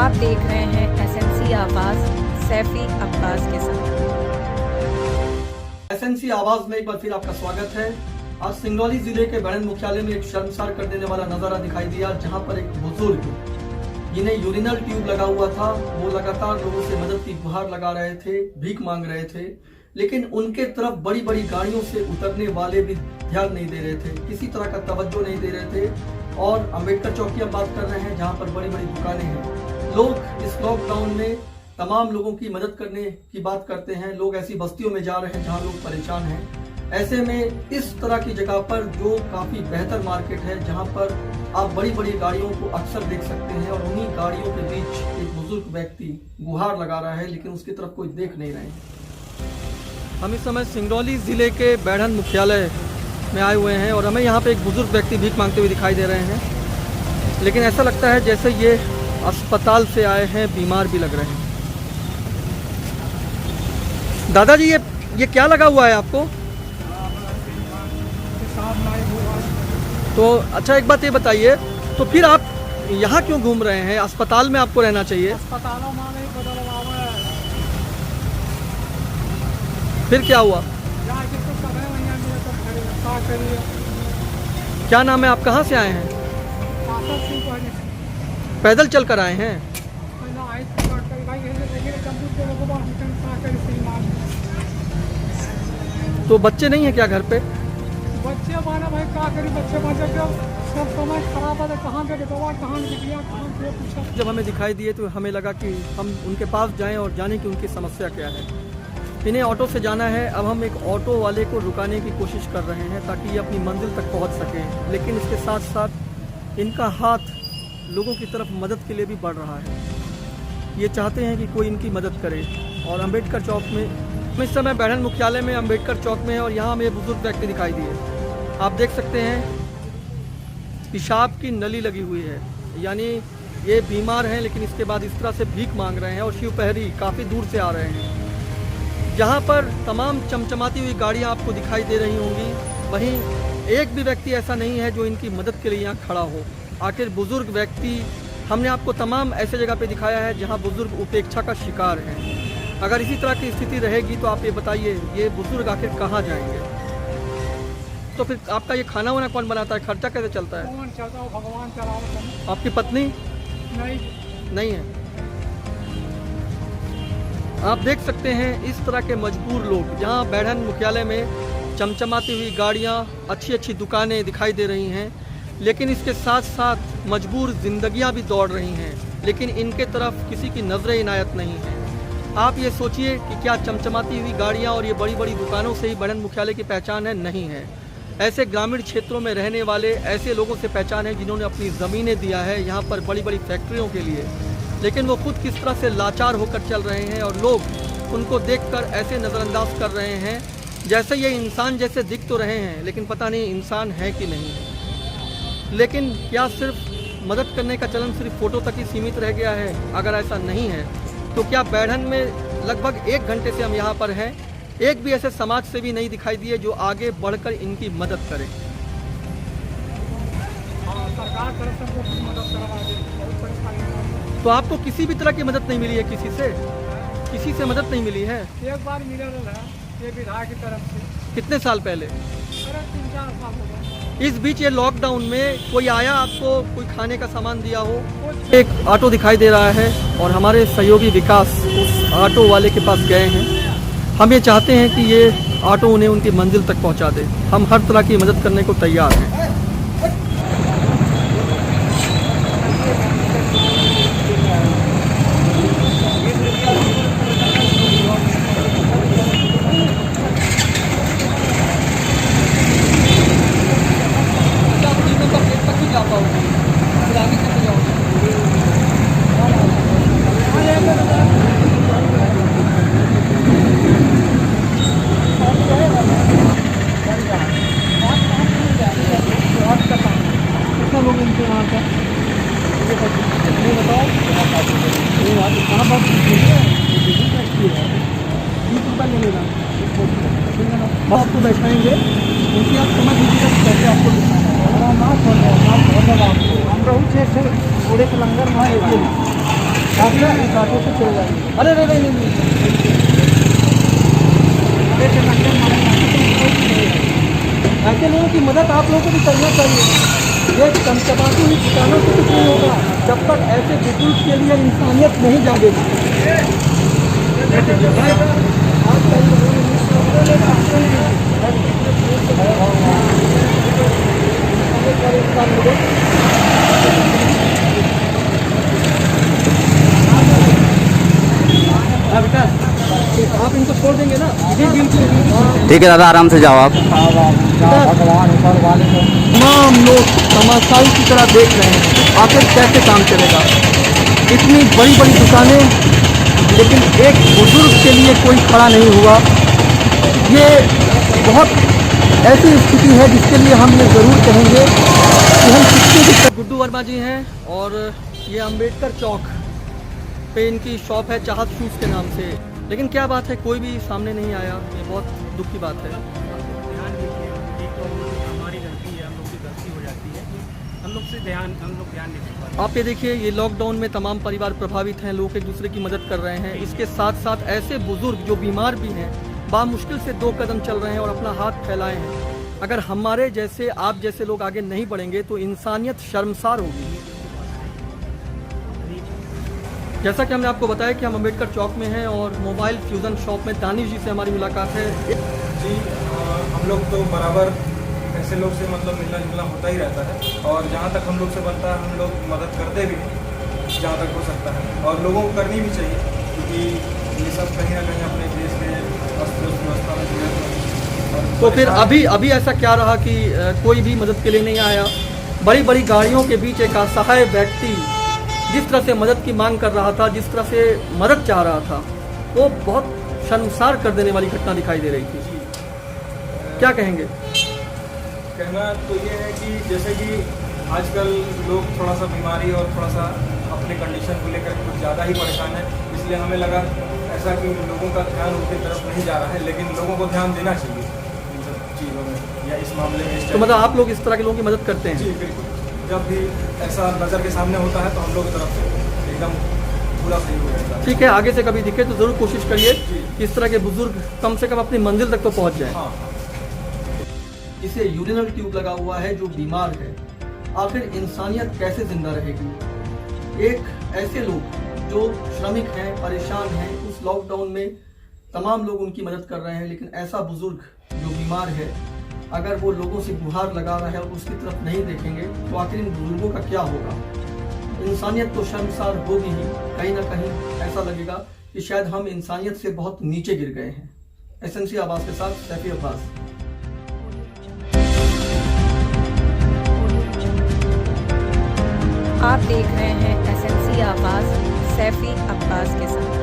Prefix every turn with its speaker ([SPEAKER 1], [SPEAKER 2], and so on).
[SPEAKER 1] आप देख रहे हैं एसएनसी आवाज सैफी अब्बास के साथ।
[SPEAKER 2] एसएनसी आवाज में एक बार फिर आपका स्वागत है। आज सिंगरौली जिले के बैढ़न मुख्यालय में एक शर्मसार कर देने वाला नजारा दिखाई दिया, जहां पर एक बुजुर्ग जिन्हें यूरिनल ट्यूब लगा हुआ था, वो लगातार लोगों से मदद की गुहार लगा रहे थे, भीख मांग रहे थे, लेकिन उनके तरफ बड़ी बड़ी गाड़ियों से उतरने वाले भी ध्यान नहीं दे रहे थे, किसी तरह का तवज्जो नहीं दे रहे थे। और अंबेडकर चौक की हम बात कर रहे हैं, जहां पर बड़ी बड़ी दुकानें हैं। लोग इस लॉकडाउन में तमाम लोगों की मदद करने की बात करते हैं। लोग ऐसी बस्तियों में जा रहे हैं जहां लोग परेशान हैं। ऐसे में इस तरह की जगह पर जो काफी बेहतर मार्केट है, जहां पर आप बड़ी बड़ी गाड़ियों को अक्सर देख सकते हैं, और उन्हीं गाड़ियों के बीच एक बुजुर्ग व्यक्ति गुहार लगा रहा है, लेकिन उसकी तरफ कोई देख नहीं रहे हैं। हम इस समय सिंगरौली जिले के बैढ़न मुख्यालय में आए हुए हैं, और हमें यहाँ पे एक बुजुर्ग व्यक्ति भीख मांगते हुए दिखाई दे रहे हैं, लेकिन ऐसा लगता है जैसे ये अस्पताल से आए हैं, बीमार भी लग रहे हैं। दादाजी, ये क्या लगा हुआ है आपको? तो अच्छा, एक बात ये बताइए, तो फिर आप यहाँ क्यों घूम रहे हैं? अस्पताल में आपको रहना चाहिए।
[SPEAKER 3] अस्पतालों में नहीं बदलवावा है।
[SPEAKER 2] फिर क्या हुआ?
[SPEAKER 3] यहाँ जिसको सब है वहीं मिले तो क्या करिए।
[SPEAKER 2] क्या नाम है? आप कहाँ से आए हैं?
[SPEAKER 3] पासर सिंह पहले
[SPEAKER 2] पैदल चल कर आए हैं?
[SPEAKER 3] पहले आए थे डॉक्टर भाई लेकिन जम्मू के लोगों को हम क्या करें सही मान।
[SPEAKER 2] तो बच्चे नहीं है क्या घर पे?
[SPEAKER 3] बच्चे माने भाई क्या करी, बच्चे बच्चे के सब समय खराब है, कहाँ पे दवा कहाँ दिया कहाँ से पूछा।
[SPEAKER 2] जब हमें दिखाई दिए तो हमें लगा कि हम उनके पास जाएं और जाने की उनकी समस्या क्या है। इन्हें ऑटो से जाना है। अब हम एक ऑटो वाले को रुकाने की कोशिश कर रहे हैं ताकि ये अपनी मंजिल तक पहुंच सकें, लेकिन इसके साथ साथ इनका हाथ लोगों की तरफ मदद के लिए भी बढ़ रहा है। ये चाहते हैं कि कोई इनकी मदद करे। और अंबेडकर चौक में, हम इस समय बैढ़न मुख्यालय में अंबेडकर चौक में है, और यहाँ हमें बुजुर्ग व्यक्ति दिखाई दिए। आप देख सकते हैं पेशाब की नली लगी हुई है, यानी ये बीमार हैं, लेकिन इसके बाद इस तरह से भीख मांग रहे हैं, और शिवपहरी काफ़ी दूर से आ रहे हैं। जहाँ पर तमाम चमचमाती हुई गाड़ियाँ आपको दिखाई दे रही होंगी, वहीं एक भी व्यक्ति ऐसा नहीं है जो इनकी मदद के लिए यहाँ खड़ा हो। आखिर बुजुर्ग व्यक्ति, हमने आपको तमाम ऐसे जगह पे दिखाया है जहाँ बुजुर्ग उपेक्षा का शिकार हैं। अगर इसी तरह की स्थिति रहेगी तो आप ये बताइए, ये बुजुर्ग आखिर कहाँ जाएंगे? तो फिर आपका ये खाना वाना कौन बनाता है? खर्चा कैसे चलता है?
[SPEAKER 3] कौन चलता हो, भगवान चलाओ।
[SPEAKER 2] आपकी पत्नी नहीं है? आप देख सकते हैं इस तरह के मजबूर लोग, जहां बैढ़न मुख्यालय में चमचमाती हुई गाड़ियां, अच्छी अच्छी दुकानें दिखाई दे रही हैं, लेकिन इसके साथ साथ मजबूर जिंदगियां भी दौड़ रही हैं, लेकिन इनके तरफ किसी की नजर इनायत नहीं है। आप ये सोचिए कि क्या चमचमाती हुई गाड़ियां और ये बड़ी बड़ी दुकानों से ही बैढ़न मुख्यालय की पहचान है? नहीं है। ऐसे ग्रामीण क्षेत्रों में रहने वाले ऐसे लोगों से पहचान है जिन्होंने अपनी ज़मीनें दिया है यहाँ पर बड़ी बड़ी फैक्ट्रियों के लिए, लेकिन वो खुद किस तरह से लाचार होकर चल रहे हैं, और लोग उनको देखकर ऐसे नज़रअंदाज कर रहे हैं जैसे ये इंसान जैसे दिख तो रहे हैं, लेकिन पता नहीं इंसान है कि नहीं। लेकिन क्या सिर्फ मदद करने का चलन सिर्फ फ़ोटो तक ही सीमित रह गया है? अगर ऐसा नहीं है तो क्या बैढ़न में लगभग 1 घंटे से हम यहाँ पर हैं, एक भी ऐसे समाज सेवी नहीं दिखाई दिए जो आगे बढ़कर इनकी मदद करे?
[SPEAKER 3] सरकार तरफ से बहुत मदद करवा दी, बहुत परेशानी।
[SPEAKER 2] तो आपको किसी भी तरह की मदद नहीं मिली है? किसी से मदद नहीं मिली है?
[SPEAKER 3] एक बार मिला है ये विधायक की तरफ से।
[SPEAKER 2] कितने साल पहले?
[SPEAKER 3] अरे 3-4 साल हो गए।
[SPEAKER 2] इस बीच ये लॉकडाउन में कोई आया, आपको कोई खाने का सामान दिया हो? एक ऑटो दिखाई दे रहा है, और हमारे सहयोगी विकास उस ऑटो वाले के पास गए हैं। हम ये चाहते हैं कि ये ऑटो उन्हें उनकी मंजिल तक पहुंचा दे। हम हर तरह की मदद करने को तैयार हैं। आपको बैठाएंगे, क्योंकि आप समझ लीजिएगा कि कैसे आपको दिखाना है।
[SPEAKER 3] हम रहू छे से ओड़े के लंगर में
[SPEAKER 2] ऑटो से चले जाएंगे। अरे अरे नहीं नहीं ऐसे लोगों की मदद आप लोगों को भी करना चाहिए। ये चमचमाती हुई किसानों से कुछ नहीं होगा जब तक ऐसे बुजुर्ग के लिए इंसानियत नहीं जागेगी। आप इनको छोड़ देंगे ना?
[SPEAKER 4] ठीक है दादा, आराम से जाओ आप।
[SPEAKER 2] तमाम लोग तमाशाई की तरह देख रहे हैं, आखिर कैसे काम चलेगा। इतनी बड़ी बड़ी दुकानें, लेकिन एक बुजुर्ग के लिए कोई खड़ा नहीं हुआ। ये बहुत ऐसी स्थिति है जिसके लिए हम ये ज़रूर कहेंगे कि हम कितने। गुड्डू वर्मा जी हैं और ये अम्बेडकर चौक पे इनकी शॉप है चाहत शूज़ के नाम से। लेकिन क्या बात है, कोई भी सामने नहीं आया। ये बहुत दुख की बात है।
[SPEAKER 5] ध्यान दीजिए, एक तो हमारी गलती है, हम लोग की गलती हो जाती है, हम लोग ध्यान नहीं दे पाते।
[SPEAKER 2] आप ये देखिए, ये लॉकडाउन में तमाम परिवार प्रभावित हैं, लोग एक दूसरे की मदद कर रहे हैं। इसके साथ साथ ऐसे बुजुर्ग जो बीमार भी हैं, बामुश्किल से 2 कदम चल रहे हैं और अपना हाथ फैलाए हैं। अगर हमारे जैसे, आप जैसे लोग आगे नहीं बढ़ेंगे तो इंसानियत शर्मसार होगी। जैसा कि हमने आपको बताया कि हम अम्बेडकर चौक में हैं और मोबाइल फ्यूज़न शॉप में दानिश जी से हमारी मुलाकात है।
[SPEAKER 6] जी, हम लोग तो बराबर ऐसे लोग से मतलब मिलना जुलना होता ही रहता है और जहाँ तक हम लोग से बनता है हम लोग मदद करते भी हैं जहाँ तक हो सकता है, और लोगों को करनी भी चाहिए, क्योंकि ये सब कहीं ना कहीं अपने देश के अर्थव्यवस्था में जुड़े हुए हैं।
[SPEAKER 2] तो फिर अभी ऐसा क्या रहा कि कोई भी मदद के लिए नहीं आया? बड़ी बड़ी गाड़ियों के बीच एक असहाय व्यक्ति जिस तरह से मदद की मांग कर रहा था, जिस तरह से मदद चाह रहा था, वो बहुत शर्मसार कर देने वाली घटना दिखाई दे रही थी। क्या कहेंगे?
[SPEAKER 6] कहना तो ये है कि जैसे कि आजकल लोग थोड़ा सा बीमारी और थोड़ा सा अपने कंडीशन को लेकर कुछ ज़्यादा ही परेशान है, इसलिए हमें लगा ऐसा कि लोगों का ध्यान उनकी तरफ नहीं जा रहा है, लेकिन लोगों को ध्यान देना चाहिए इन सब चीज़ों में या इस मामले में।
[SPEAKER 2] तो मतलब आप लोग इस तरह के लोगों की मदद करते हैं?
[SPEAKER 6] जी बिल्कुल, जब भी ऐसा नज़र के सामने होता है तो हम लोग की तरफ से एकदम पूरा सही हो जाता है।
[SPEAKER 2] ठीक है, आगे से कभी दिखे तो ज़रूर कोशिश करिए कि इस तरह के बुजुर्ग कम से कम अपनी मंजिल तक तो पहुंच जाए।
[SPEAKER 6] हाँ,
[SPEAKER 2] इसे यूरिनल ट्यूब लगा हुआ है, जो बीमार है, आखिर इंसानियत कैसे जिंदा रहेगी? एक ऐसे लोग जो श्रमिक हैं, परेशान हैं, उस लॉकडाउन में तमाम लोग उनकी मदद कर रहे हैं, लेकिन ऐसा बुजुर्ग जो बीमार है, अगर वो लोगों से गुहार लगा रहा है और उसकी तरफ नहीं देखेंगे तो आखिर इन बुजुर्गों का क्या होगा? इंसानियत तो शर्मसार होगी ही। कहीं ना कहीं ऐसा लगेगा कि शायद हम इंसानियत से बहुत नीचे गिर गए हैं। एसएनसी आवाज़ के साथ सैफी अब्बास।
[SPEAKER 1] आप देख रहे हैं एसएनसी आवाज़ सैफी अब्बास के साथ।